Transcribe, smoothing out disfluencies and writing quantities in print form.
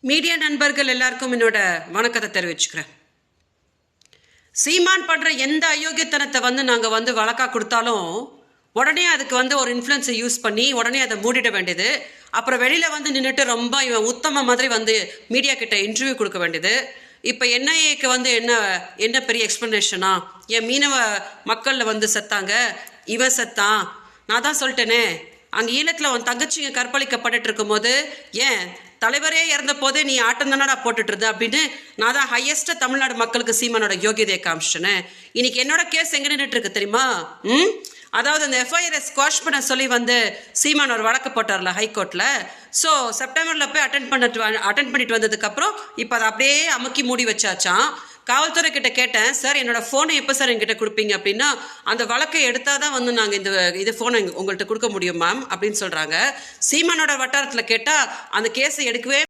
Media நண்பர்கள் எல்லாருக்கும் என்னோட வணக்கத்தை தெரிவிச்சுக்கிறேன். சீமான் பண்ற எந்த அயோக்கியத்தனத்தை நாங்க வழக்கா கொடுத்தாலும் உடனே அதுக்கு ஒரு இன்ஃப்ளூயன்ஸை யூஸ் பண்ணி உடனே அதை மூடிட வேண்டியது. அப்புறம் வெளியில நின்றுட்டு ரொம்ப இவன் உத்தம மாதிரி மீடியா கிட்ட இன்டர்வியூ கொடுக்க வேண்டியது. இப்போ என்ஐஏக்கு என்ன என்ன பெரிய எக்ஸ்பிளனேஷனா? என் மீனவ மக்களில் செத்தாங்க, இவன் செத்தான். நான் தான் சொல்லிட்டேனே, அங்கே ஈழத்தில் உன் தங்கச்சிங்க கற்பழிக்கப்பட்டு இருக்கும்போது ஏன் தலைவரே இறந்த போதே நீ ஆட்டம் தானடா போட்டுட்டு இருந்த அப்படின்னு நான் தான் ஹையஸ்ட்டாக தமிழ்நாடு மக்களுக்கு சீமானோட யோகியதையை காமிச்சிட்டேனே. இன்னைக்கு என்னோட கேஸ் எங்கே நின்றுட்டு இருக்கு தெரியுமா? அதாவது அந்த எஃப்ஐஆரை ஸ்குவாஷ் பண்ண சொல்லி சீமான் ஒரு வழக்கு போட்டார்ல ஹைகோர்ட்டில். ஸோ செப்டம்பரில் போய் அட்டன் பண்ணிட்டு வந்ததுக்கப்புறம் இப்போ அதை அப்படியே அமுக்கி மூடி வச்சாச்சான். காவல்துறை கிட்ட கேட்டேன், சார் என்னோட ஃபோனை எப்போ சார் என்கிட்ட கொடுப்பீங்க அப்படின்னா, அந்த வழக்கை எடுத்தால் தான் நாங்கள் இது ஃபோனை உங்கள்கிட்ட கொடுக்க முடியும் மேம் அப்படின்னு சொல்கிறாங்க. சீமானோட வட்டாரத்தில் கேட்டால் அந்த கேஸை எடுக்கவே